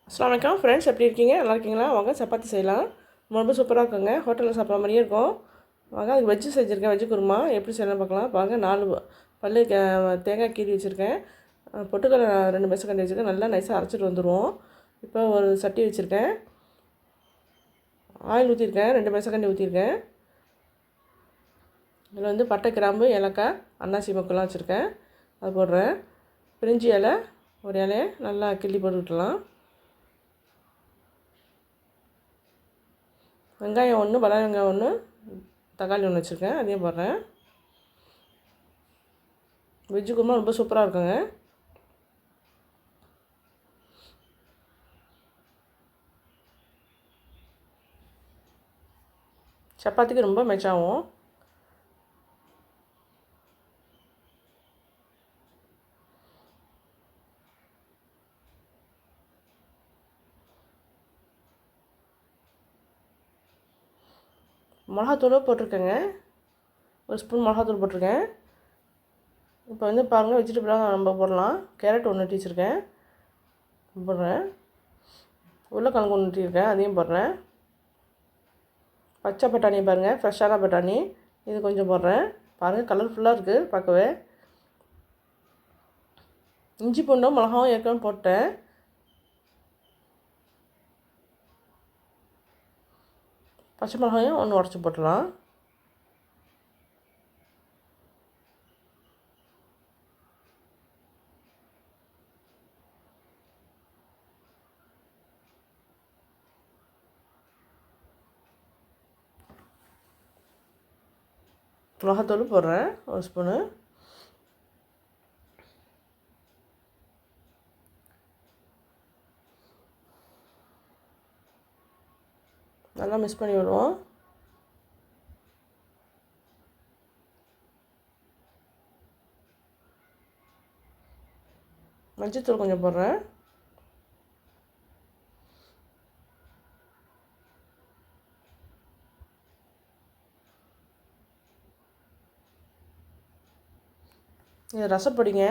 அஸ்ஸலாமு அலைக்கும் ஃப்ரெண்ட்ஸ், எப்படி இருக்கீங்க? நல்லா இருக்கீங்களா? வாங்க சப்பாத்தி செய்யலாம். ரொம்ப சூப்பராக இருக்குங்க. ஹோட்டலில் சாப்பிட்ற மாதிரியே இருக்கும். வாங்க அதுக்கு வெஜ்ஜு செஞ்சுருக்கேன். வெஜ்ஜு குருமா எப்படி செய்யலாம் பார்க்கலாம். பாருங்க 4 பல்லு தேங்காய் கீறி வச்சுருக்கேன். பொட்டுக்கடலை 2 மெசக்கண்டி வச்சுருக்கேன். நல்லா நைஸாக அரைச்சிட்டு வந்துடுவோம். இப்போ ஒரு சட்டி வச்சுருக்கேன். ஆயில் ஊற்றிருக்கேன். 2 மெசக்கண்டி ஊற்றிருக்கேன். இதில் வந்து பட்டை, கிராம்பு, ஏலக்காய், அன்னாசி மொக்கெல்லாம் வச்சுருக்கேன். அது போடுறேன். பிரிஞ்சி இலை ஒரு இலையை நல்லா கிள்ளி போட்டு விட்டுலாம். வெங்காயம் 1, பல வெங்காயம் 1, தக்காளி 1 வச்சுருக்கேன். அதையும் போடுறேன். வெஜ்ஜு குருமா ரொம்ப சூப்பராக இருக்குங்க. சப்பாத்திக்கு ரொம்ப மெச்சாகும். மிளகாத்தூள் போட்டிருக்கேங்க. ஒரு ஸ்பூன் மிளகாத்தூள் போட்டிருக்கேன். இப்போ வந்து பாருங்கள், வெஜிடபிளாக நம்ம போடலாம். கேரட் 1 வெட்டி வச்சுருக்கேன், போடுறேன். உருளைக்கிழங்கு 1 வெட்டியிருக்கேன், அதையும் போடுறேன். பச்சை பட்டாணி பாருங்கள், ஃப்ரெஷ்ஷான பட்டாணி, இது கொஞ்சம் போடுறேன். பாருங்கள் கலர்ஃபுல்லாக இருக்குது பார்க்கவே. இஞ்சி பூண்டும் மிளகாவும் ஏற்கனவே போட்டேன். பச்சை மிளகாயும் 1 உடச்சி போட்டுடலாம். மிளகாத்தூள் போடுறேன் 1 ஸ்பூனு. நல்லா மிக்ஸ் பண்ணி விடுவோம். மஞ்சத்தூள் கொஞ்சம் போடுறேன். இது ரசப்பொடிங்க.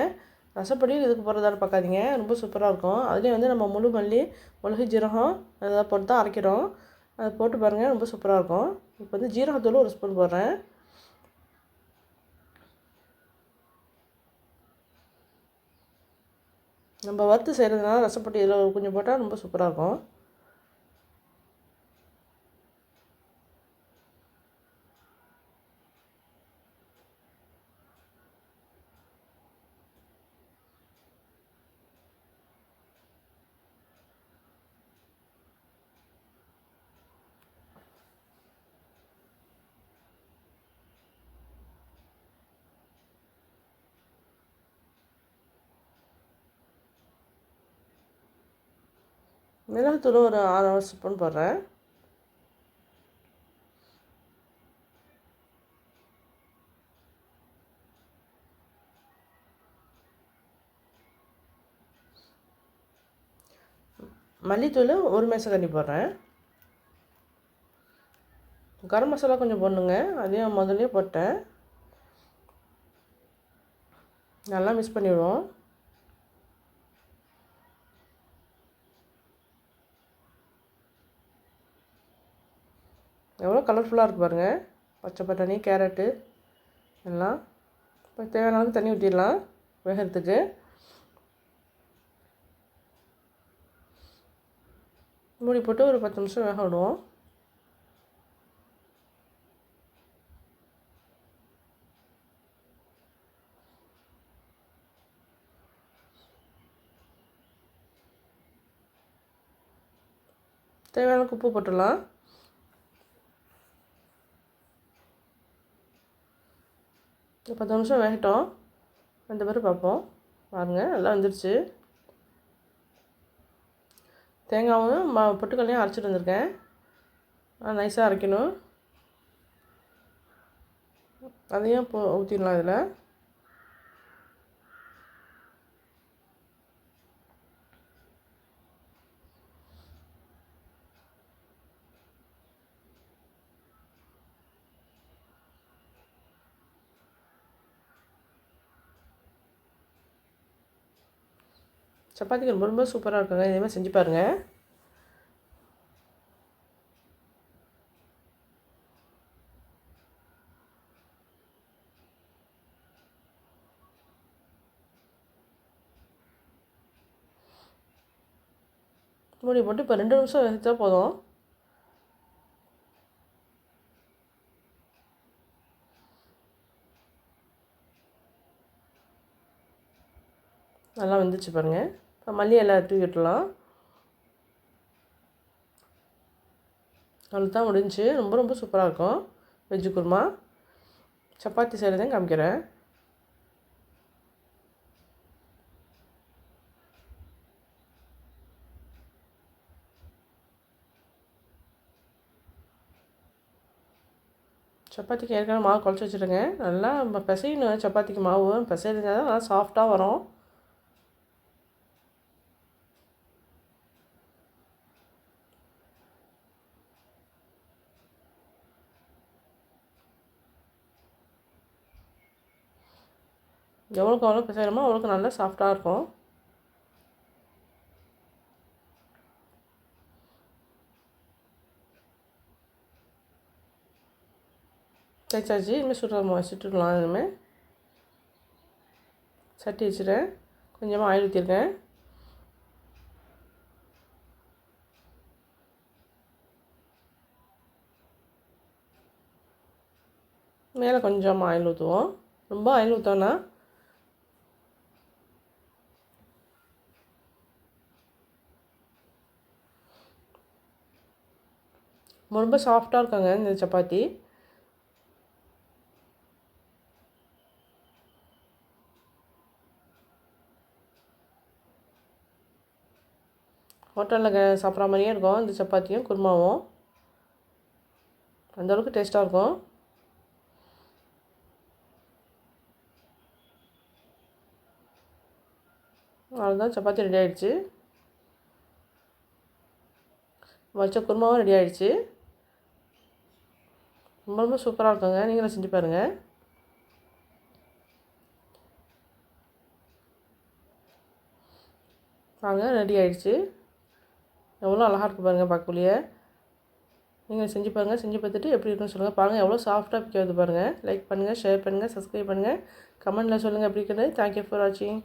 ரசப்பொடி இதுக்கு போடுறதான்னு பார்க்காதீங்க, ரொம்ப சூப்பராக இருக்கும். அதுலேயும் வந்து நம்ம முழு மல்லி, மிளகு, ஜீரகம் அதெல்லாம் போட்டு தான் அரைக்கிறோம். அது போட்டு பாருங்கள், ரொம்ப சூப்பராக இருக்கும். இப்போ வந்து ஜீரகத்தூள் 1 ஸ்பூன் போடுறேன். நம்ம வறுத்து செய்கிறதுனால ரசப்பொடி இதில் கொஞ்சம் போட்டால் ரொம்ப சூப்பராக இருக்கும். மிளகுத்தூள் ஒரு 6 ஸ்பூன் போடுறேன். மல்லித்தூள் 1 மேசக்கரண்டி போடுறேன். கரம் மசாலா கொஞ்சம் போடணுங்க, அதையும் முதல்லே போட்டேன். நல்லா மிக்ஸ் பண்ணிவிடுவோம். எவ்வளோ கலர்ஃபுல்லாக இருக்குது பாருங்கள். பச்சை பட்டாணி, கேரட்டு எல்லாம். இப்போ தேவையான அளவுக்கு தண்ணி ஊற்றிடலாம் வேகிறதுக்கு. மூடி போட்டு ஒரு 10 நிமிஷம் வேக விடுவோம். தேவையான உப்பு போட்டுடலாம். ஒரு 10 நிமிஷம் வேகட்டும். ரெண்டு பேரும் பார்ப்போம். பாருங்கள், நல்லா வந்துடுச்சு. தேங்காயும் பொட்டுக்கல்லையும் அரைச்சிட்டு வந்திருக்கேன். நைஸாக அரைக்கணும். அதையும் ஊற்றிடலாம் இதில். சப்பாத்திக்கு ரொம்ப ரொம்ப சூப்பராக இருக்குங்க. இதே மாதிரி செஞ்சு பாருங்கள். மூடி போட்டு இப்போ 2 நிமிஷம் வச்சா போதும். நல்லா வந்துச்சு பாருங்கள். இப்போ மல்லி எல்லாம் தூக்கி விட்டுலாம். அவ்வளோதான் முடிஞ்சு. ரொம்ப ரொம்ப சூப்பராக இருக்கும் வெஜ்ஜு குருமா. சப்பாத்தி செய்கிறதையும் காமிக்கிறேன். சப்பாத்திக்கு ஏற்கனவே மாவு குழச்சி வச்சுருங்க. நல்லா நம்ம பிசையணும். சப்பாத்திக்கு மாவு பிசைஞ்சால் தான் நல்லா சாஃப்டாக வரும். எவ்வளோக்கு எவ்வளோ பிசைகிறோமோ அவ்வளோக்கு நல்லா சாஃப்டாக இருக்கும். தேய்ச்சாச்சு. இனிமேல் சுட்டுக்கலாம். இனிமேல் சட்டி வச்சுட்டேன். கொஞ்சமாக ஆயில் ஊற்றிருக்கேன். மேலே கொஞ்சமாக ஆயில் ஊற்றுவோம். ரொம்ப ஆயில் ஊற்றோன்னா ரொம்ப சாஃப்டாக இருக்காங்க இந்த சப்பாத்தி. ஹோட்டலில் சாப்பிட்ற மாதிரியே இருக்கும் இந்த சப்பாத்தியும் குருமாவும். அந்தளவுக்கு டேஸ்ட்டாக இருக்கும். அவ்வளோதான், சப்பாத்தி ரெடி ஆகிடுச்சு. வச்ச குருமாவும் ரெடி ஆகிடுச்சு. ரொம்ப ரொம்ப சூப்பராக இருக்குங்க. நீங்களும் செஞ்சு பாருங்கள். வாங்க, ரெடி ஆகிடுச்சு. எவ்வளோ அழகாக இருக்குது பாருங்கள் பார்க்கலையே. நீங்கள் செஞ்சு பாருங்கள். செஞ்சு பார்த்துட்டு எப்படி இருக்குன்னு சொல்லுங்கள். பாருங்கள் எவ்வளோ சாஃப்டாக பிடிக்காது பாருங்கள். லைக் பண்ணுங்கள், ஷேர் பண்ணுங்கள், சப்ஸ்கிரைப் பண்ணுங்கள், கமெண்ட்டில் சொல்லுங்கள் எப்படி இருக்குது. தேங்க்யூ ஃபார் வாட்சிங்.